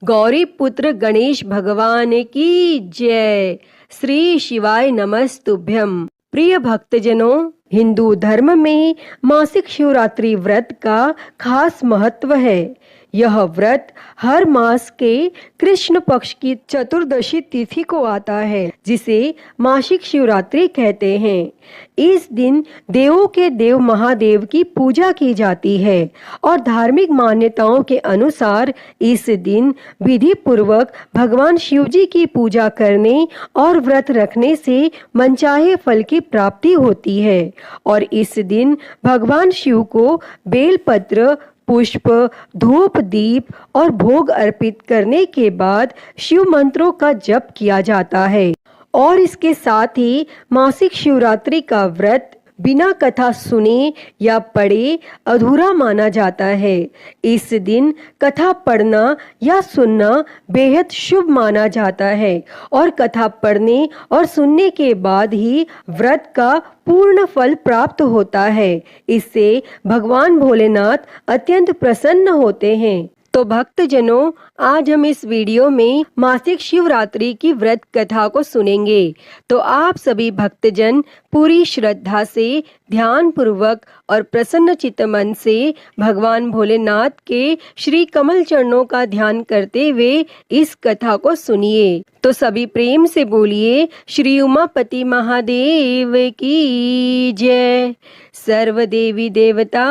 गौरी पुत्र गणेश भगवान की जय। श्री शिवाय नमस्तुभ्यम। प्रिय भक्तजनों, हिंदू धर्म में मासिक शिवरात्रि व्रत का खास महत्व है। यह व्रत हर मास के कृष्ण पक्ष की चतुर्दशी तिथि को आता है, जिसे मासिक शिवरात्रि कहते हैं। इस दिन देवों के देव महादेव की पूजा की जाती है और धार्मिक मान्यताओं के अनुसार इस दिन विधि पूर्वक भगवान शिव जी की पूजा करने और व्रत रखने से मनचाहे फल की प्राप्ति होती है। और इस दिन भगवान शिव को बेलपत्र, पुष्प, धूप, दीप और भोग अर्पित करने के बाद शिव मंत्रों का जप किया जाता है। और इसके साथ ही मासिक शिवरात्रि का व्रत बिना कथा सुने या पढ़े अधूरा माना जाता है। इस दिन कथा पढ़ना या सुनना बेहद शुभ माना जाता है और कथा पढ़ने और सुनने के बाद ही व्रत का पूर्ण फल प्राप्त होता है। इससे भगवान भोलेनाथ अत्यंत प्रसन्न होते हैं। तो भक्तजनों, आज हम इस वीडियो में मासिक शिवरात्रि की व्रत कथा को सुनेंगे। तो आप सभी भक्तजन पूरी श्रद्धा से, ध्यान पूर्वक और प्रसन्न चित्त मन से भगवान भोलेनाथ के श्री कमल चरणों का ध्यान करते हुए इस कथा को सुनिए। तो सभी प्रेम से बोलिए, श्री उमापति महादेव की जय, सर्व देवी देवता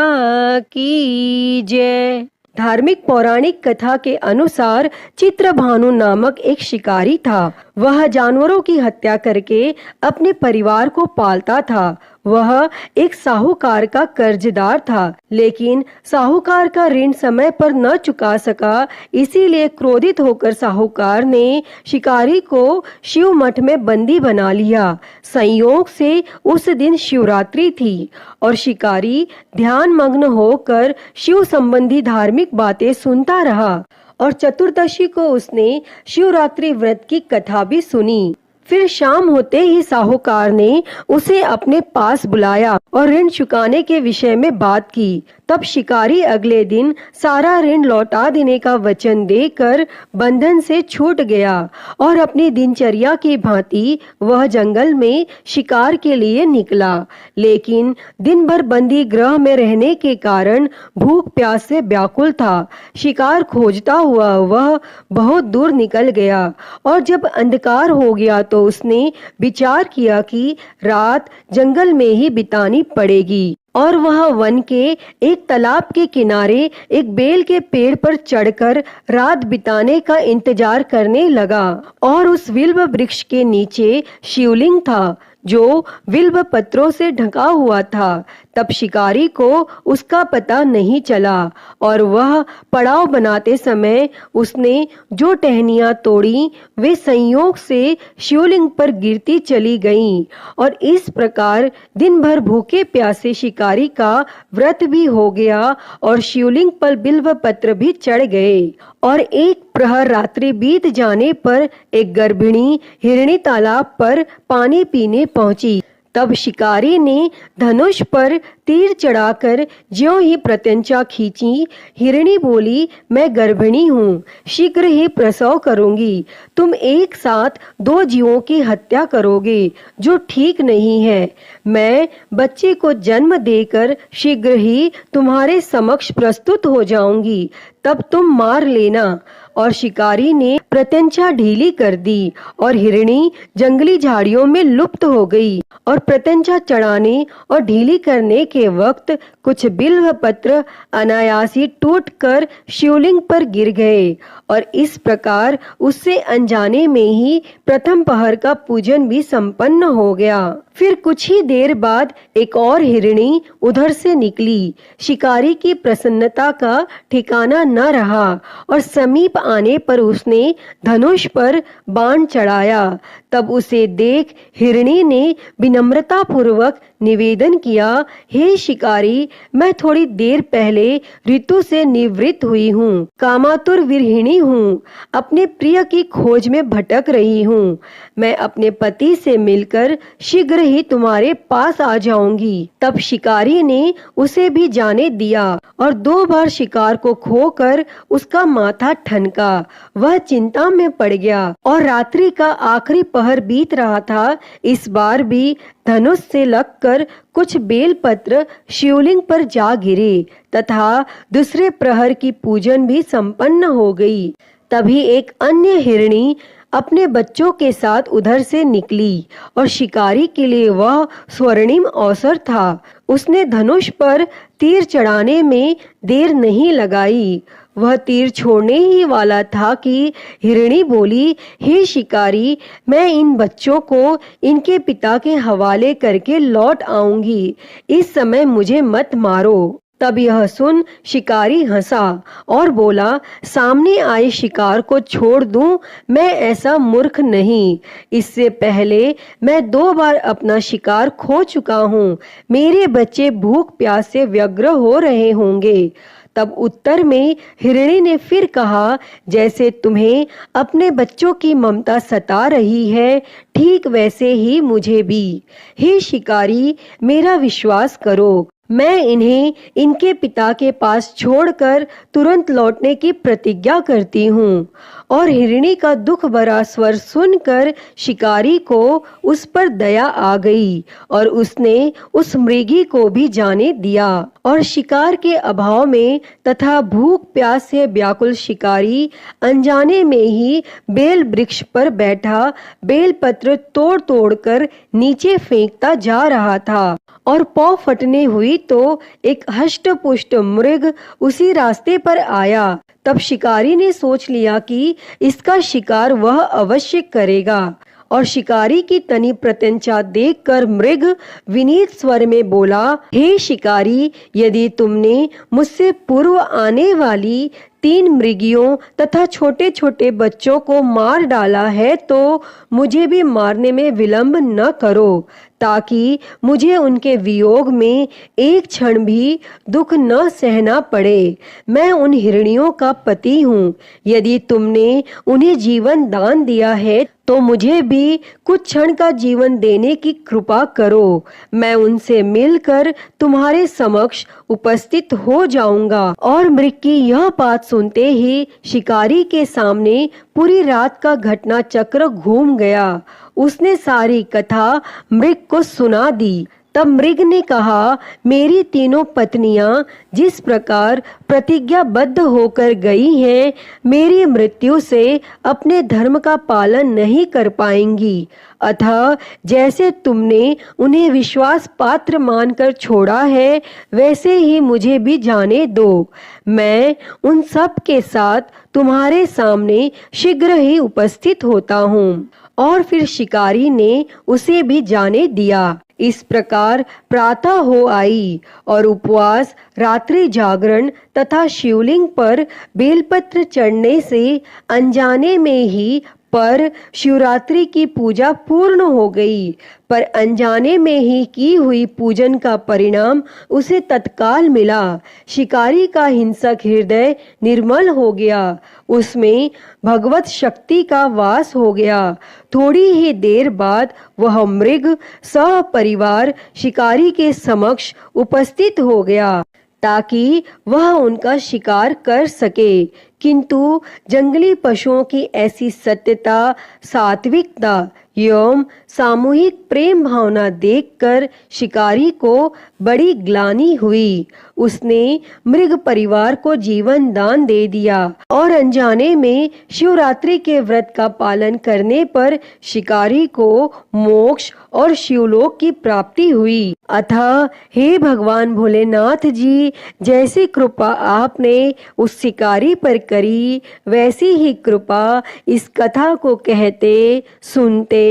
की जय। धार्मिक पौराणिक कथा के अनुसार चित्रभानु नामक एक शिकारी था। वह जानवरों की हत्या करके अपने परिवार को पालता था। वह एक साहूकार का कर्जदार था, लेकिन साहूकार का ऋण समय पर न चुका सका। इसीलिए क्रोधित होकर साहूकार ने शिकारी को शिव मठ में बंदी बना लिया। संयोग से उस दिन शिवरात्रि थी और शिकारी ध्यान मग्न होकर शिव संबंधी धार्मिक बातें सुनता रहा और चतुर्दशी को उसने शिवरात्रि व्रत की कथा भी सुनी। फिर शाम होते ही साहूकार ने उसे अपने पास बुलाया और ऋण चुकाने के विषय में बात की। तब शिकारी अगले दिन सारा ऋण लौटा देने का वचन देकर बंधन से छूट गया और अपनी दिनचर्या की भांति वह जंगल में शिकार के लिए निकला। लेकिन दिन भर बंदी गृह में रहने के कारण भूख प्यास से व्याकुल था। शिकार खोजता हुआ वह बहुत दूर निकल गया और जब अंधकार हो गया तो उसने विचार किया कि रात जंगल में ही बितानी पड़ेगी और वह वन के एक तालाब के किनारे एक बेल के पेड़ पर चढ़कर रात बिताने का इंतजार करने लगा। और उस बिल्व वृक्ष के नीचे शिवलिंग था जो बिल्व पत्रों से ढका हुआ था। तब शिकारी को उसका पता नहीं चला और वह पड़ाव बनाते समय उसने जो टहनियां तोड़ी वे संयोग से शिवलिंग पर गिरती चली गईं और इस प्रकार दिन भर भूखे प्यासे शिकारी का व्रत भी हो गया और शिवलिंग पर बिल्व पत्र भी चढ़ गए। और एक प्रहर रात्रि बीत जाने पर एक गर्भिणी हिरणी तालाब पर पानी पीने पहुंची। तब शिकारी ने धनुष पर तीर चढ़ाकर ज्यों ही प्रत्यंचा खींची। हिरणी बोली, मैं गर्भिणी हूँ, शीघ्र ही प्रसव करूंगी। तुम एक साथ दो जीवों की हत्या करोगे, जो ठीक नहीं है। मैं बच्चे को जन्म देकर शीघ्र ही तुम्हारे समक्ष प्रस्तुत हो जाऊंगी, तब तुम मार लेना। और शिकारी ने प्रत्यंचा ढीली कर दी और हिरणी जंगली झाड़ियों में लुप्त हो गई। और प्रत्यंचा चढ़ाने और ढीली करने के वक्त कुछ बिल्व पत्र अनायासी टूटकर शिवलिंग पर गिर गए और इस प्रकार उससे अनजाने में ही प्रथम पहर का पूजन भी संपन्न हो गया। फिर कुछ ही देर बाद एक और हिरणी उधर से निकली। शिकारी की प्रसन्नता का ठिकाना न रहा और समीप आने पर उसने धनुष पर बाण चढ़ाया। तब उसे देख हिरणी ने विनम्रता पूर्वक निवेदन किया, हे शिकारी, मैं थोड़ी देर पहले ऋतु से निवृत्त हुई हूँ, कामातुर विरहिणी हूँ, अपने प्रिय की खोज में भटक रही हूँ। मैं अपने पति से मिलकर शीघ्र ही तुम्हारे पास आ जाऊंगी। तब शिकारी ने उसे भी जाने दिया और 2 बार शिकार को खोकर उसका माथा ठनका। वह चिंता में पड़ गया और रात्रि का आखिरी पहर बीत रहा था। इस बार भी धनुष से लगकर कुछ बेलपत्र शिवलिंग पर जा गिरे तथा दूसरे प्रहर की पूजन भी संपन्न हो गई। तभी एक अन्य हिरणी अपने बच्चों के साथ उधर से निकली और शिकारी के लिए वह स्वर्णिम अवसर था। उसने धनुष पर तीर चढ़ाने में देर नहीं लगाई। वह तीर छोड़ने ही वाला था कि हिरणी बोली, हे शिकारी, मैं इन बच्चों को इनके पिता के हवाले करके लौट आऊंगी। इस समय मुझे मत मारो। तब यह सुन शिकारी हंसा और बोला, सामने आए शिकार को छोड़ दूं? मैं ऐसा मूर्ख नहीं। इससे पहले मैं 2 बार अपना शिकार खो चुका हूँ। मेरे बच्चे भूख प्यास से व्यग्र हो रहे होंगे। तब उत्तर में हिरणी ने फिर कहा, जैसे तुम्हें अपने बच्चों की ममता सता रही है, ठीक वैसे ही मुझे भी। हे शिकारी, मेरा विश्वास करो, मैं इन्हें इनके पिता के पास छोड़कर तुरंत लौटने की प्रतिज्ञा करती हूँ। और हिरणी का दुख भरा स्वर सुनकर शिकारी को उस पर दया आ गई और उसने उस मृगी को भी जाने दिया। और शिकार के अभाव में तथा भूख प्यास से व्याकुल शिकारी अनजाने में ही बेल वृक्ष पर बैठा बेलपत्र तोड़ तोड़ कर नीचे फेंकता जा रहा था। और पौ फटने हुई तो एक हष्ट पुष्ट मृग उसी रास्ते पर आया। तब शिकारी ने सोच लिया कि इसका शिकार वह अवश्य करेगा। और शिकारी की तनी प्रत्यंचा देखकर मृग विनीत स्वर में बोला, हे शिकारी, यदि तुमने मुझसे पूर्व आने वाली 3 मृगियों तथा छोटे छोटे बच्चों को मार डाला है तो मुझे भी मारने में विलंब न करो, ताकि मुझे उनके वियोग में एक क्षण भी दुख न सहना पड़े। मैं उन हिरणियों का पति हूँ। यदि तुमने उन्हें जीवन दान दिया है तो मुझे भी कुछ क्षण का जीवन देने की कृपा करो। मैं उनसे मिलकर तुम्हारे समक्ष उपस्थित हो जाऊंगा। और मृग की यह बात सुनते ही शिकारी के सामने पूरी रात का घटना चक्र घूम गया। उसने सारी कथा मृग को सुना दी। तब मृग ने कहा, मेरी 3 पत्नियां जिस प्रकार प्रतिज्ञाबद्ध होकर गई हैं, मेरी मृत्यु से अपने धर्म का पालन नहीं कर पाएंगी। अतः जैसे तुमने उन्हें विश्वास पात्र मानकर छोड़ा है, वैसे ही मुझे भी जाने दो। मैं उन सब के साथ तुम्हारे सामने शीघ्र ही उपस्थित होता हूँ। और फिर शिकारी ने उसे भी जाने दिया। इस प्रकार प्रातः हो आई और उपवास, रात्रि जागरण तथा शिवलिंग पर बेलपत्र चढ़ने से अनजाने में ही पर शिवरात्रि की पूजा पूर्ण हो गई। पर अनजाने में ही की हुई पूजन का परिणाम उसे तत्काल मिला। शिकारी का हिंसक हृदय निर्मल हो गया, उसमें भगवत शक्ति का वास हो गया। थोड़ी ही देर बाद वह मृग सपरिवार शिकारी के समक्ष उपस्थित हो गया ताकि वह उनका शिकार कर सके। किंतु जंगली पशुओं की ऐसी सत्यता, सात्विकता एवं सामूहिक प्रेम भावना देखकर शिकारी को बड़ी ग्लानि हुई। उसने मृग परिवार को जीवन दान दे दिया और अनजाने में शिवरात्रि के व्रत का पालन करने पर शिकारी को मोक्ष और शिवलोक की प्राप्ति हुई। अतः हे भगवान भोलेनाथ जी, जैसी कृपा आपने उस शिकारी पर करी, वैसी ही कृपा इस कथा को कहते, सुनते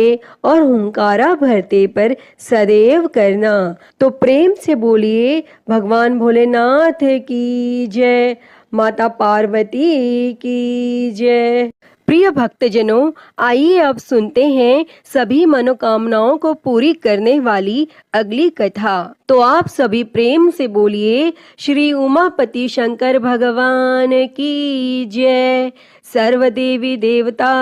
और हुंकारा भरते पर सदैव करना। तो प्रेम से बोलिए भगवान भोलेनाथ की जय, माता पार्वती की जय। प्रिय भक्तजनों, आइए अब सुनते हैं सभी मनोकामनाओं को पूरी करने वाली अगली कथा। तो आप सभी प्रेम से बोलिए, श्री उमापति शंकर भगवान की जय, सर्वदेवी देवता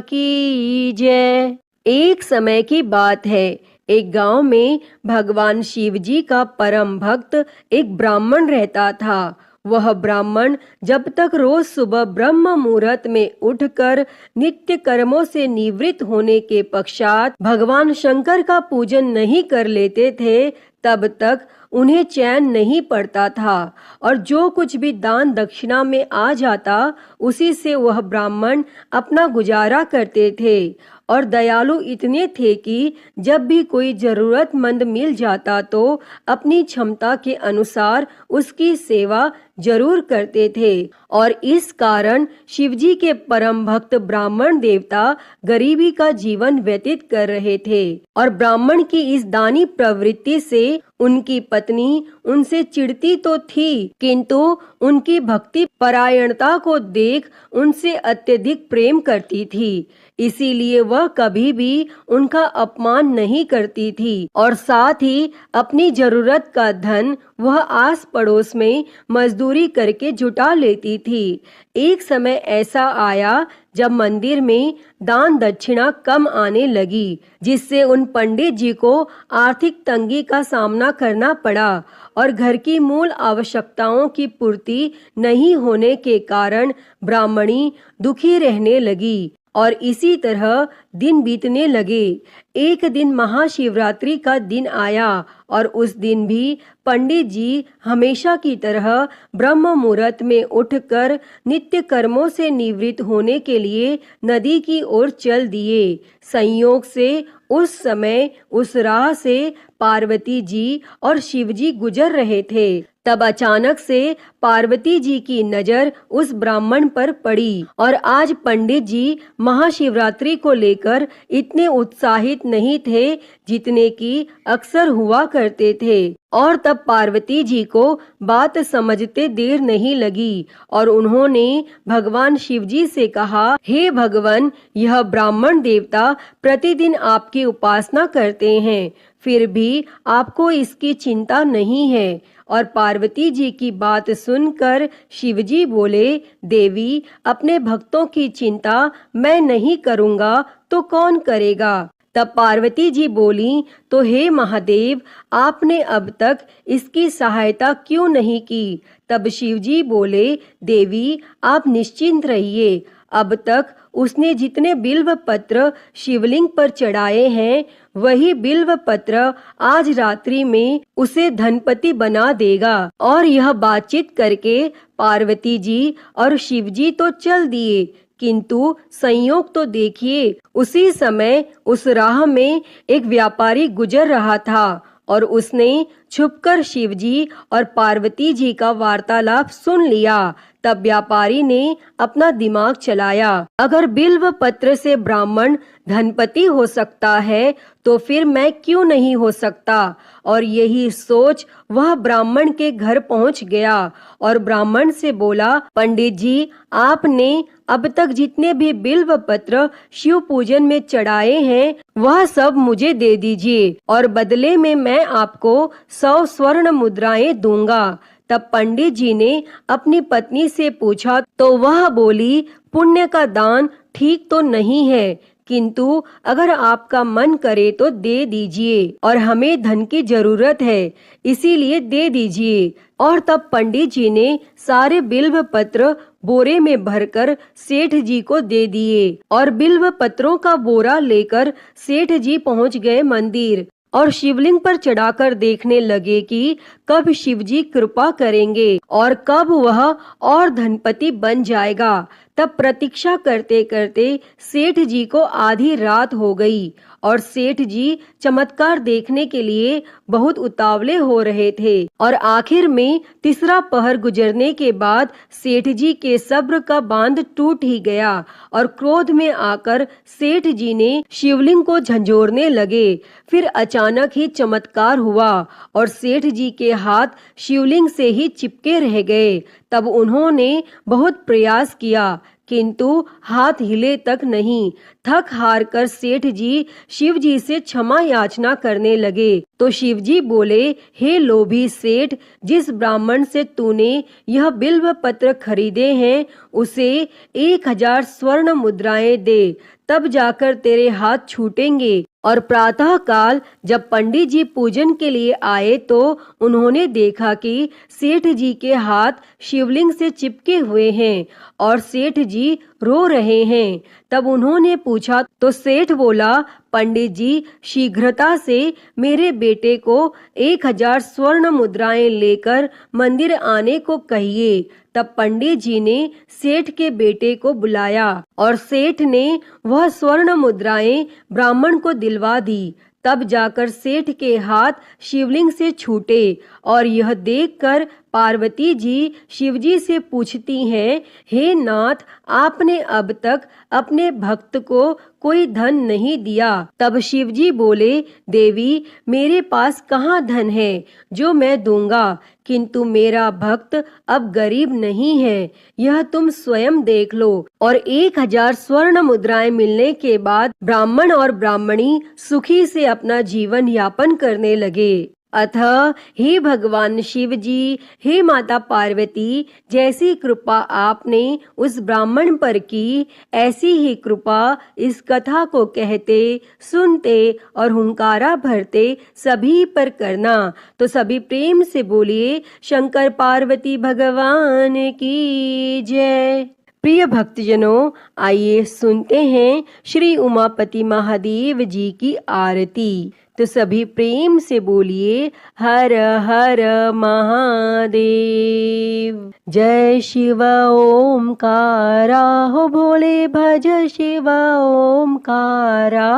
की जय। एक समय की बात है, एक गांव में भगवान शिव जी का परम भक्त एक ब्राह्मण रहता था। वह ब्राह्मण जब तक रोज सुबह ब्रह्म मुहूर्त में उठकर नित्य कर्मों से निवृत्त होने के पश्चात भगवान शंकर का पूजन नहीं कर लेते थे, तब तक उन्हें चैन नहीं पड़ता था और जो कुछ भी दान दक्षिणा में आ जाता उसी से वह ब्राह्मण अपना गुजारा करते थे। और दयालु इतने थे कि जब भी कोई जरूरतमंद मिल जाता तो अपनी क्षमता के अनुसार उसकी सेवा जरूर करते थे। और इस कारण शिवजी के परम भक्त ब्राह्मण देवता गरीबी का जीवन व्यतीत कर रहे थे। और ब्राह्मण की इस दानी प्रवृत्ति से उनकी पत्नी उनसे चिढ़ती तो थी, किंतु उनकी भक्ति परायणता को देख उनसे अत्यधिक प्रेम करती थी। इसीलिए वह कभी भी उनका अपमान नहीं करती थी और साथ ही अपनी जरूरत का धन वह आस पड़ोस में मजदूरी करके जुटा लेती थी। एक समय ऐसा आया जब मंदिर में दान दक्षिणा कम आने लगी, जिससे उन पंडित जी को आर्थिक तंगी का सामना करना पड़ा और घर की मूल आवश्यकताओं की पूर्ति नहीं होने के कारण ब्राह्मणी दुखी रहने लगी। और इसी तरह दिन बीतने लगे। एक दिन महाशिवरात्रि का दिन आया और उस दिन भी पंडित जी हमेशा की तरह ब्रह्म मुहूर्त में उठकर नित्य कर्मों से निवृत्त होने के लिए नदी की ओर चल दिए। संयोग से उस समय उस राह से पार्वती जी और शिव जी गुजर रहे थे। तब अचानक से पार्वती जी की नजर उस ब्राह्मण पर पड़ी और आज पंडित जी महाशिवरात्रि को लेकर इतने उत्साहित नहीं थे जितने कि अक्सर हुआ करते थे। और तब पार्वती जी को बात समझते देर नहीं लगी और उन्होंने भगवान शिव जी से कहा, हे भगवान, यह ब्राह्मण देवता प्रतिदिन आपकी उपासना करते हैं, फिर भी आपको इसकी चिंता नहीं है। और पार्वती जी की बात सुनकर शिवजी बोले, देवी, अपने भक्तों की चिंता मैं नहीं करूँगा तो कौन करेगा। तब पार्वती जी बोली, तो हे महादेव, आपने अब तक इसकी सहायता क्यों नहीं की। तब शिवजी बोले, देवी, आप निश्चिंत रहिए, अब तक उसने जितने बिल्व पत्र शिवलिंग पर चढ़ाए हैं वही बिल्व पत्र आज रात्रि में उसे धनपति बना देगा। और यह बातचीत करके पार्वती जी और शिवजी तो चल दिए, किंतु संयोग तो देखिए, उसी समय उस राह में एक व्यापारी गुजर रहा था और उसने छुपकर शिवजी और पार्वती जी का वार्तालाप सुन लिया। तब व्यापारी ने अपना दिमाग चलाया, अगर बिल्व पत्र से ब्राह्मण धनपति हो सकता है तो फिर मैं क्यों नहीं हो सकता। और यही सोच वह ब्राह्मण के घर पहुंच गया और ब्राह्मण से बोला, पंडित जी, आपने अब तक जितने भी बिल्व पत्र शिव पूजन में चढ़ाए हैं वह सब मुझे दे दीजिए और बदले में मैं आपको 100 स्वर्ण मुद्राएं दूंगा। तब पंडित जी ने अपनी पत्नी से पूछा तो वह बोली, पुण्य का दान ठीक तो नहीं है, किंतु अगर आपका मन करे तो दे दीजिए और हमें धन की जरूरत है, इसीलिए दे दीजिए। और तब पंडित जी ने सारे बिल्व पत्र बोरे में भरकर सेठ जी को दे दिए और बिल्व पत्रों का बोरा लेकर सेठ जी पहुंच गए मंदिर और शिवलिंग पर चढ़ाकर देखने लगे कि कब शिवजी कृपा करेंगे और कब वह और धनपति बन जाएगा। तब प्रतीक्षा करते करते सेठ जी को आधी रात हो गई और सेठ जी चमत्कार देखने के लिए बहुत उतावले हो रहे थे और आखिर में तीसरा पहर गुजरने के बाद सेठ जी के सब्र का बांध टूट ही गया और क्रोध में आकर सेठ जी ने शिवलिंग को झंझोरने लगे। फिर अचानक ही चमत्कार हुआ और सेठ जी के हाथ शिवलिंग से ही चिपके रह गए। तब उन्होंने बहुत प्रयास किया किंतु हाथ हिले तक नहीं। थक हार कर सेठ जी शिव जी से क्षमा याचना करने लगे तो शिव जी बोले, हे लोभी सेठ, जिस ब्राह्मण से तूने यह बिल्व पत्र खरीदे हैं उसे 1000 स्वर्ण मुद्राएं दे, तब जाकर तेरे हाथ छूटेंगे। और प्रातः काल जब पंडित जी पूजन के लिए आए तो उन्होंने देखा कि सेठ जी के हाथ शिवलिंग से चिपके हुए हैं और सेठ जी रो रहे हैं। तब उन्होंने पूछा तो सेठ बोला, पंडित जी, शीघ्रता से मेरे बेटे को 1000 स्वर्ण मुद्राएं लेकर मंदिर आने को कहिए। तब पंडित जी ने सेठ के बेटे को बुलाया और सेठ ने वह स्वर्ण मुद्राएं ब्राह्मण को दिलवा दी। तब जाकर सेठ के हाथ शिवलिंग से छूटे और यह देखकर पार्वती जी शिवजी से पूछती हैं, हे नाथ, आपने अब तक अपने भक्त को कोई धन नहीं दिया। तब शिवजी बोले, देवी, मेरे पास कहाँ धन है जो मैं दूंगा, किंतु मेरा भक्त अब गरीब नहीं है, यह तुम स्वयं देख लो। और 1000 स्वर्ण मुद्राएं मिलने के बाद ब्राह्मण और ब्राह्मणी सुखी से अपना जीवन यापन करने लगे। अतः हे भगवान शिव जी, हे माता पार्वती, जैसी कृपा आपने उस ब्राह्मण पर की, ऐसी ही कृपा इस कथा को कहते, सुनते और हुंकारा भरते सभी पर करना। तो सभी प्रेम से बोलिए, शंकर पार्वती भगवान की जय। प्रिय भक्तजनों, आइए सुनते हैं श्री उमापति महादेव जी की आरती। तो सभी प्रेम से बोलिए, हर हर महादेव। जय शिव ओमकारा, हो भोले भज शिव ओमकारा।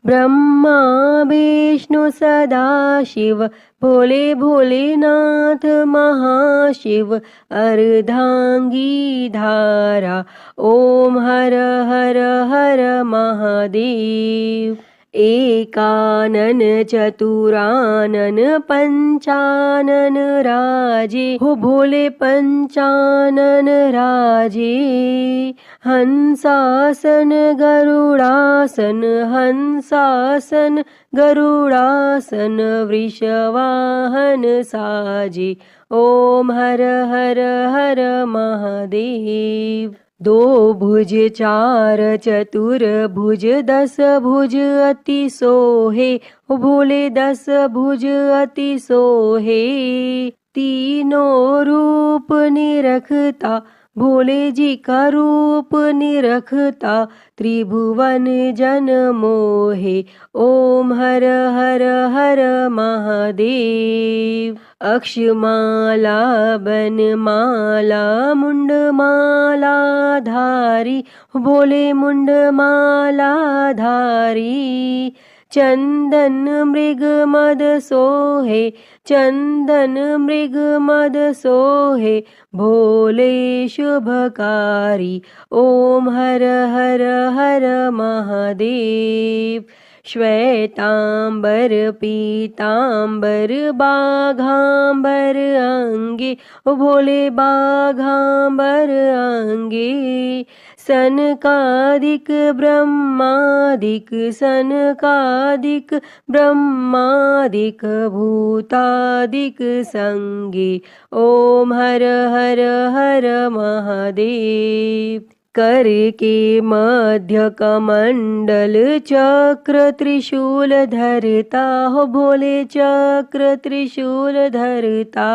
ब्रह्मा विष्णु सदा शिव, भोले भोलेनाथ महाशिव। अर्धांगी धारा, ओम हर हर हर महादेव। एकानन चतुरानन पंचानन राजे, हो भोले पंचानन राजे। हंसासन गरुड़ासन, हंसासन गरुड़ासन। वृषवाहन साजे, ओम हर हर हर महादेव। दो भुज चार चतुर भुज, 10 भुज अति सोहे, हो भोले 10 भुज अति सोहे। तीनों रूप निरखता, भोले जी का रूप निरखता। त्रिभुवन जन मोहे, ओम हर हर हर महादेव। अक्षमाला बनमाला मुंडमाला धारी, भोले मुंडमाला धारी। चंदन मृग मद सोहे, चंदन मृग मद सोहे। भोले शुभकारी, ओम हर हर हर महादेव। श्वेतांबर पीतांबर बाघांबर अंगे, ओ भोले बाघांबर अंगे। सनकादिक ब्रह्मादिक, सनकादिक ब्रह्मादिक। भूतादिक संगे, ओम हर हर हर महादेव। कर के मध्य कमंडल चक्र त्रिशूल धरता, हो भोले चक्र त्रिशूल धरता।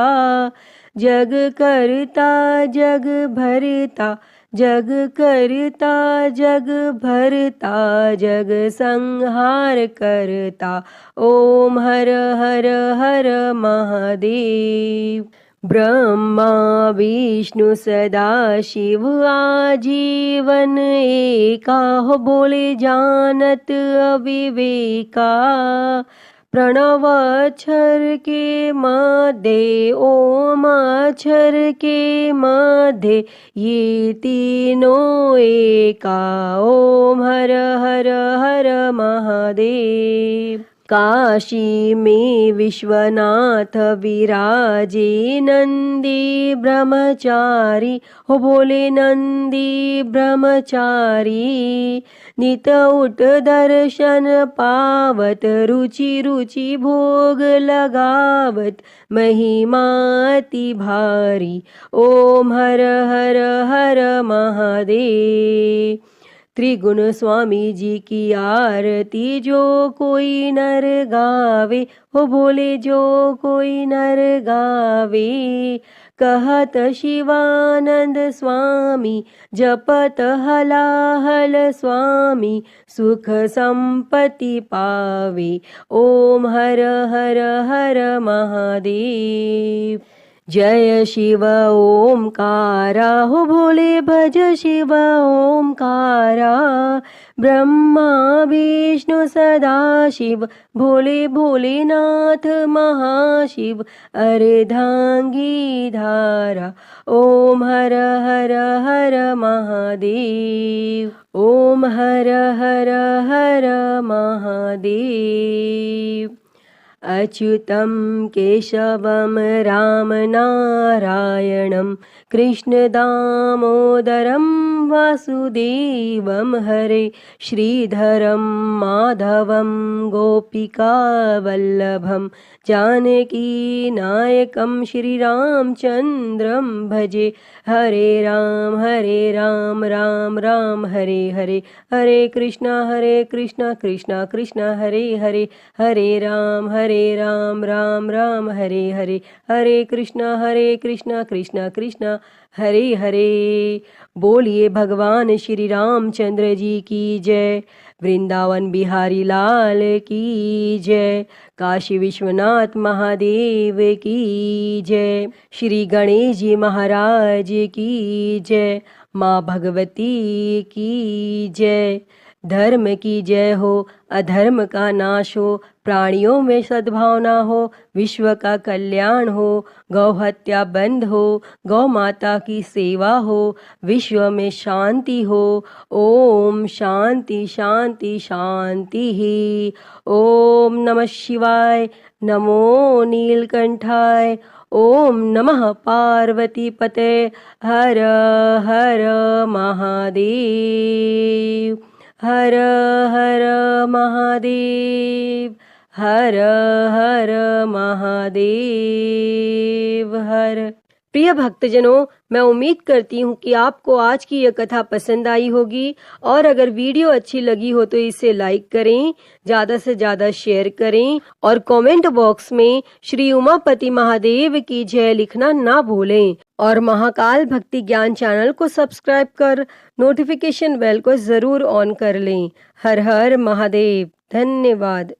जग करता जग भरता, जग करता जग भरता। जग संहार करता, ओम हर हर हर महादेव। ब्रह्मा विष्णु सदा शिव आजीवन एका, हो बोले जानत अविवेका। प्रणव अक्षर के मध्य, ओम अक्षर के मध्य। ये तीनों एका, ओम हर हर हर महादेव। काशी में विश्वनाथ विराजे नंदी ब्रह्मचारी, हो बोले नंदी ब्रह्मचारी। नित उठ दर्शन पावत, रुचि रुचि भोग लगावत, महिमाति भारी। ओम हर हर हर महादेव। त्रिगुण स्वामी जी की आरती जो कोई नर गावे, हो बोले जो कोई नर गावे। कहत शिवानंद स्वामी, जपत हलाहल स्वामी, सुख संपत्ति पावे। ओम हर हर हर महादेव। जय शिव ओमकारा, हो भोले भज शिव ओमकारा। ब्रह्मा विष्णु सदा शिव, भोले भोलेनाथ महाशिव, अर्धांगी धारा। ओम हर हर हर महादेव। ओम हर हर हर महादेव। अच्युतं केशवं राम नारायणं, कृष्ण दामोदरं वासुदेवं, हरे श्रीधरं माधवं गोपिका वल्लभं, जानकी नायकं श्रीरामचन्द्रं भजे। हरे राम राम राम हरे हरे, हरे कृष्णा कृष्णा कृष्णा हरे हरे, हरे राम राम राम हरे हरे, हरे कृष्णा कृष्णा कृष्णा हरे हरे। बोलिए भगवान श्री रामचंद्र जी की जय। वृंदावन बिहारी लाल की जय। काशी विश्वनाथ महादेव की जय। श्री गणेश जी महाराज की जय। माँ भगवती की जय। धर्म की जय हो, अधर्म का नाश हो, प्राणियों में सद्भावना हो, विश्व का कल्याण हो, गौ हत्या बंद हो, गौ माता की सेवा हो, विश्व में शांति हो। ओम शांति शांति शांति ही। ओम नमः शिवाय, नमो नीलकंठाय, ओम नमः पार्वती पते, हर हर महादेव, हर हर महादेव, हर हर महादेव हर। प्रिय भक्तजनों, मैं उम्मीद करती हूँ कि आपको आज की यह कथा पसंद आई होगी, और अगर वीडियो अच्छी लगी हो तो इसे लाइक करें, ज्यादा से ज्यादा शेयर करें, और कमेंट बॉक्स में श्री उमापति महादेव की जय लिखना ना भूलें। और महाकाल भक्ति ज्ञान चैनल को सब्सक्राइब कर नोटिफिकेशन बेल को जरूर ऑन कर लें। हर हर महादेव। धन्यवाद।